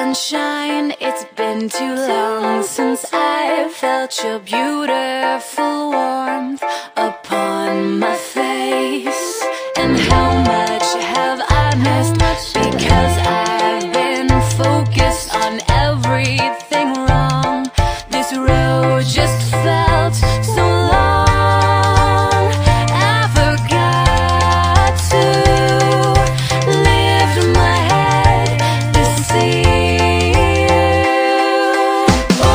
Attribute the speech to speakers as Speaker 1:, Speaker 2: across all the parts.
Speaker 1: sunshine, it's been too long since I felt your beautiful warmth upon my face. And how much have I missed because I've been focused on everything wrong. This road just felt so long. I forgot to lift my head to see you. Oh,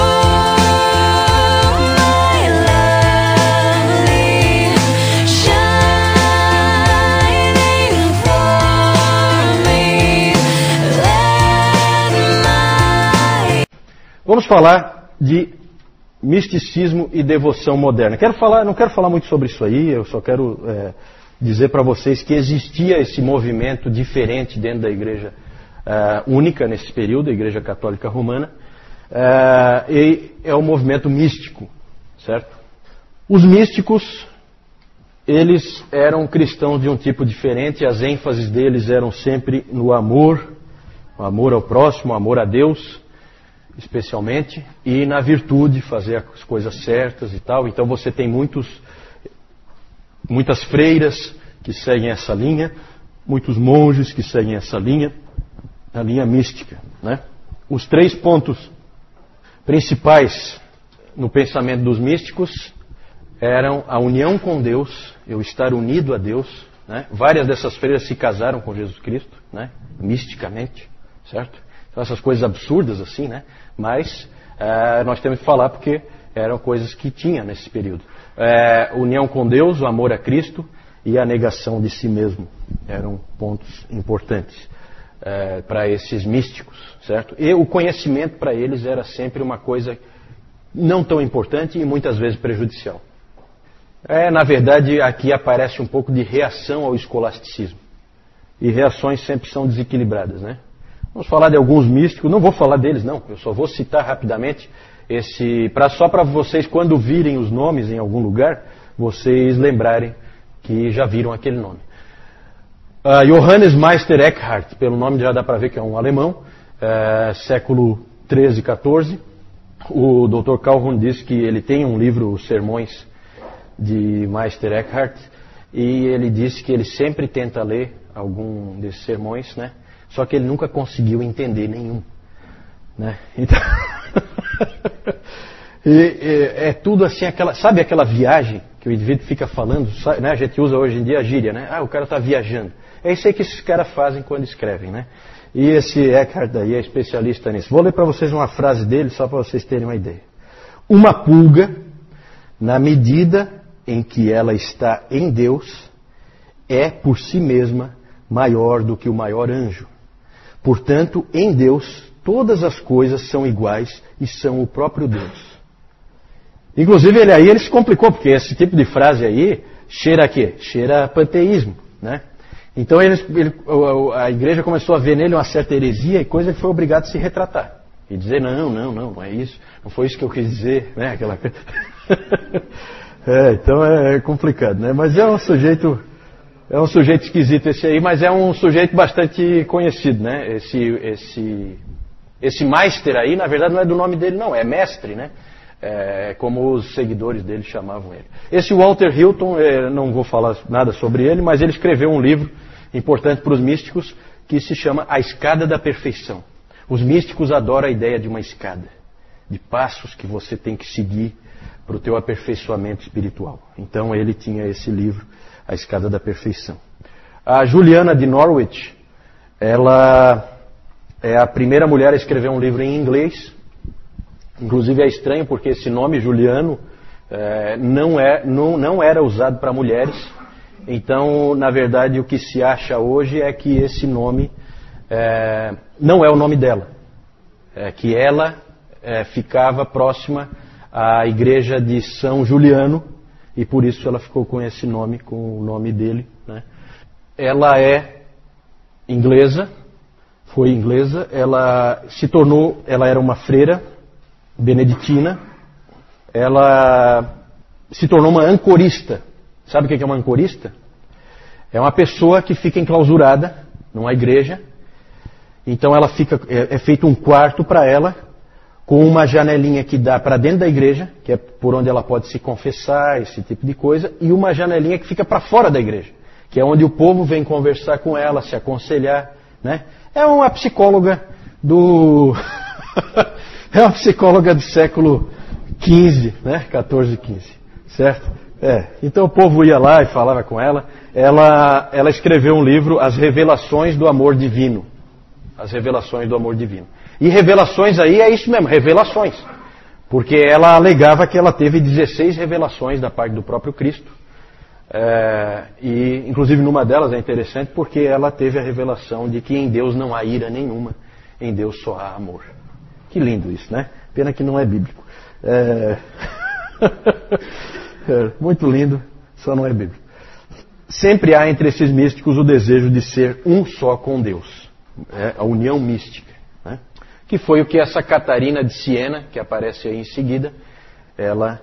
Speaker 1: my lovely, shining for me. Let my...
Speaker 2: Vamos falar de misticismo e devoção moderna. Não quero falar muito sobre isso aí, eu só quero dizer para vocês que existia esse movimento diferente dentro da igreja única nesse período, a Igreja Católica Romana, e é o movimento místico, certo? Os místicos, eles eram cristãos de um tipo diferente, as ênfases deles eram sempre no amor, o amor ao próximo, o amor a Deus, especialmente, e na virtude, fazer as coisas certas e tal. Então você tem muitas freiras que seguem essa linha, muitos monges que seguem essa linha, a linha mística, né? Os 3 pontos principais no pensamento dos místicos eram a união com Deus, eu estar unido a Deus, né? Várias dessas freiras se casaram com Jesus Cristo, né? Misticamente, certo? Então essas coisas absurdas assim, né? Mas nós temos que falar porque eram coisas que tinha nesse período. União com Deus, o amor a Cristo e a negação de si mesmo eram pontos importantes para esses místicos, certo? E o conhecimento para eles era sempre uma coisa não tão importante e muitas vezes prejudicial. Na verdade, aqui aparece um pouco de reação ao escolasticismo. E reações sempre são desequilibradas, né? Vamos falar de alguns místicos, não vou falar deles não, eu só vou citar rapidamente só para vocês, quando virem os nomes em algum lugar, vocês lembrarem que já viram aquele nome. Johannes Meister Eckhart, pelo nome já dá para ver que é um alemão, século 13 e 14. O Dr. Calhoun diz que ele tem um livro, Os Sermões de Meister Eckhart, e ele disse que ele sempre tenta ler algum desses sermões, né? Só que ele nunca conseguiu entender nenhum, né? Então é tudo assim, sabe aquela viagem que o indivíduo fica falando, né? A gente usa hoje em dia a gíria, né? O cara está viajando. É isso aí que esses caras fazem quando escrevem, né? E esse Eckhart aí é especialista nisso. Vou ler para vocês uma frase dele, só para vocês terem uma ideia. Uma pulga, na medida em que ela está em Deus, é por si mesma maior do que o maior anjo. Portanto, em Deus, todas as coisas são iguais e são o próprio Deus. Inclusive, ele se complicou, porque esse tipo de frase aí cheira a quê? Cheira a panteísmo, né? Então, a igreja começou a ver nele uma certa heresia e coisa que foi obrigado a se retratar. E dizer, não é isso, não foi isso que eu quis dizer, né? Aquela... então é complicado, né? Mas é um sujeito esquisito esse aí, mas é um sujeito bastante conhecido, né? Esse Meister aí, na verdade, não é do nome dele, não, é mestre, né? Como os seguidores dele chamavam ele. Esse Walter Hilton, não vou falar nada sobre ele, mas ele escreveu um livro importante para os místicos que se chama A Escada da Perfeição. Os místicos adoram a ideia de uma escada, de passos que você tem que seguir para o teu aperfeiçoamento espiritual. Então ele tinha esse livro, A Escada da Perfeição. A Juliana de Norwich, ela é a primeira mulher a escrever um livro em inglês. Inclusive é estranho porque esse nome Juliano não era usado para mulheres. Então, na verdade, o que se acha hoje é que esse nome não é o nome dela. Que ela ficava próxima à igreja de São Juliano e por isso ela ficou com esse nome, com o nome dele, né? Ela é inglesa, foi inglesa, ela era uma freira beneditina, ela se tornou uma ancorista. Sabe o que é uma ancorista? É uma pessoa que fica enclausurada numa igreja Então ela fica, é feito um quarto para ela, com uma janelinha que dá para dentro da igreja, que é por onde ela pode se confessar, esse tipo de coisa, e uma janelinha que fica para fora da igreja, que é onde o povo vem conversar com ela, se aconselhar, né? É uma psicóloga do é uma psicóloga do século XV, né? 14, 15, certo? Então o povo ia lá e falava com ela. Ela escreveu um livro, As Revelações do Amor Divino. As Revelações do Amor Divino. E revelações aí é isso mesmo, revelações. Porque ela alegava que ela teve 16 revelações da parte do próprio Cristo. E inclusive numa delas é interessante porque ela teve a revelação de que em Deus não há ira nenhuma, em Deus só há amor. Que lindo isso, né? Pena que não é bíblico. Muito lindo, só não é bíblico. Sempre há entre esses místicos o desejo de ser um só com Deus. A união mística, né? Que foi o que essa Catarina de Siena, que aparece aí em seguida, ela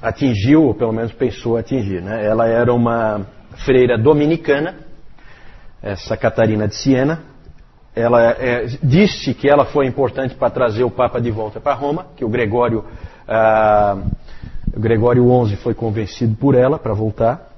Speaker 2: atingiu, ou pelo menos pensou atingir, né? Ela era uma freira dominicana, essa Catarina de Siena. Ela disse que ela foi importante para trazer o Papa de volta para Roma, que o Gregório XI foi convencido por ela para voltar.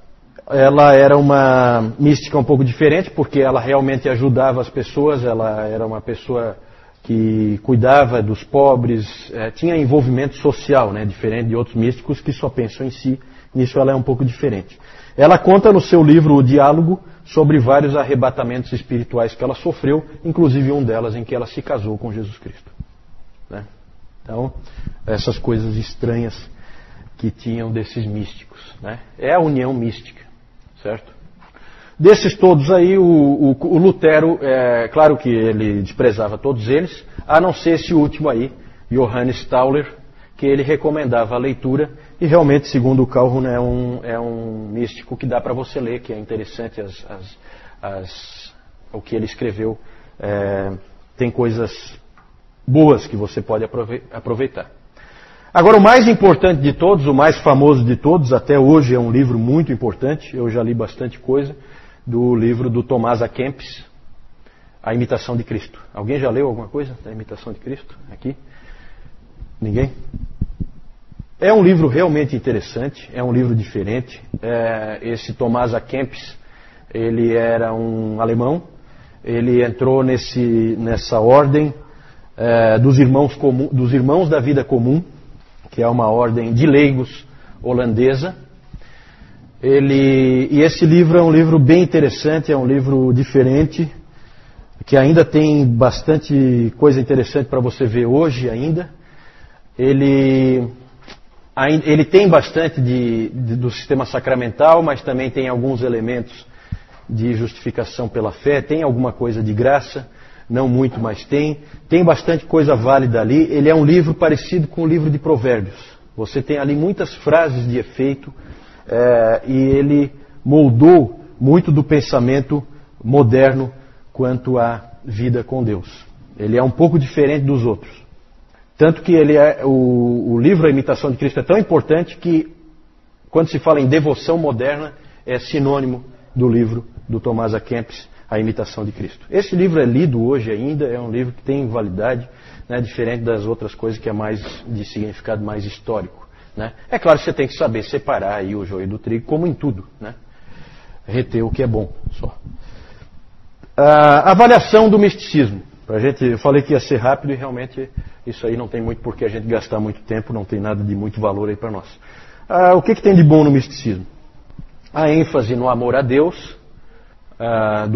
Speaker 2: Ela era uma mística um pouco diferente, porque ela realmente ajudava as pessoas, ela era uma pessoa que cuidava dos pobres, tinha envolvimento social, né, diferente de outros místicos que só pensam em si. Nisso ela é um pouco diferente. Ela conta no seu livro O Diálogo sobre vários arrebatamentos espirituais que ela sofreu, inclusive um delas em que ela se casou com Jesus Cristo, né? Então, essas coisas estranhas que tinham desses místicos, né? É a união mística, certo? Desses todos aí, o Lutero, claro que ele desprezava todos eles, a não ser esse último aí, Johannes Tauler, que ele recomendava a leitura, e realmente, segundo o Calhoun, é um místico que dá para você ler, que é interessante o que ele escreveu. Tem coisas boas que você pode aproveitar. Agora, o mais importante de todos, o mais famoso de todos, até hoje é um livro muito importante, eu já li bastante coisa, do livro do Tomás A. Kempis, A Imitação de Cristo. Alguém já leu alguma coisa da Imitação de Cristo aqui? Ninguém? É um livro realmente interessante, é um livro diferente. Esse Tomás A. Kempis, ele era um alemão, ele entrou nessa ordem dos irmãos da vida comum, que é uma ordem de leigos holandesa. E esse livro é um livro bem interessante, é um livro diferente, que ainda tem bastante coisa interessante para você ver hoje ainda. Ele tem bastante do sistema sacramental, mas também tem alguns elementos de justificação pela fé, tem alguma coisa de graça, não muito, mas tem bastante coisa válida ali. Ele é um livro parecido com o livro de Provérbios. Você tem ali muitas frases de efeito, e ele moldou muito do pensamento moderno quanto à vida com Deus. Ele é um pouco diferente dos outros. Tanto que o livro A Imitação de Cristo é tão importante que, quando se fala em devoção moderna, é sinônimo do livro do Tomás A. Kempis, A Imitação de Cristo. Esse livro é lido hoje ainda, é um livro que tem validade, né, diferente das outras coisas que é mais de significado mais histórico, né? É claro que você tem que saber separar aí o joio do trigo, como em tudo, né? Reter o que é bom só. Avaliação do misticismo. Eu falei que ia ser rápido e realmente isso aí não tem muito por que a gente gastar muito tempo, não tem nada de muito valor aí para nós. O que tem de bom no misticismo? A ênfase no amor a Deus,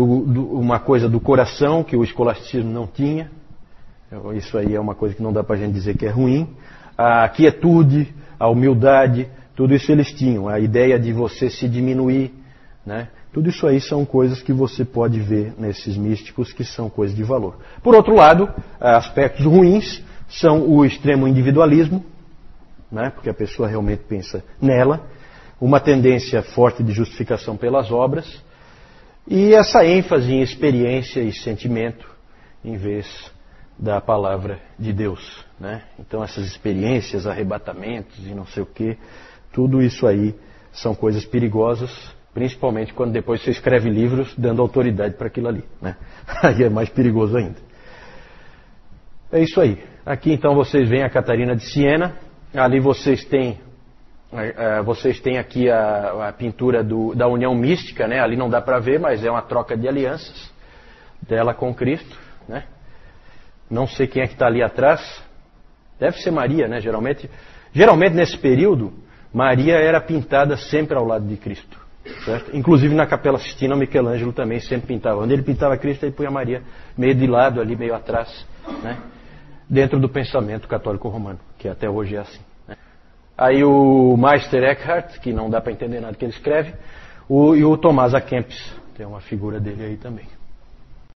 Speaker 2: uma coisa do coração que o escolasticismo não tinha. Isso aí é uma coisa que não dá para a gente dizer que é ruim. A quietude, a humildade, tudo isso eles tinham. A ideia de você se diminuir, né? Tudo isso aí são coisas que você pode ver nesses místicos que são coisas de valor. Por outro lado, aspectos ruins são o extremo individualismo, né? Porque a pessoa realmente pensa nela, uma tendência forte de justificação pelas obras, e essa ênfase em experiência e sentimento em vez da palavra de Deus, né? Então essas experiências, arrebatamentos e não sei o que, tudo isso aí são coisas perigosas Principalmente quando depois você escreve livros dando autoridade para aquilo ali, né? Aí é mais perigoso ainda. É isso aí. Aqui então vocês veem a Catarina de Siena. Ali vocês têm aqui a pintura da união mística, né? Ali não dá para ver, mas é uma troca de alianças dela com Cristo, né? Não sei quem é que está ali atrás. Deve ser Maria, né? Geralmente nesse período, Maria era pintada sempre ao lado de Cristo, certo? Inclusive na Capela Sistina, Michelangelo também sempre pintava. Onde ele pintava Cristo, ele punha Maria meio de lado ali, meio atrás, né? Dentro do pensamento católico romano, que até hoje é assim, né? Aí o Meister Eckhart, que não dá para entender nada que ele escreve, e o Tomás A. Kempis, tem uma figura dele aí também.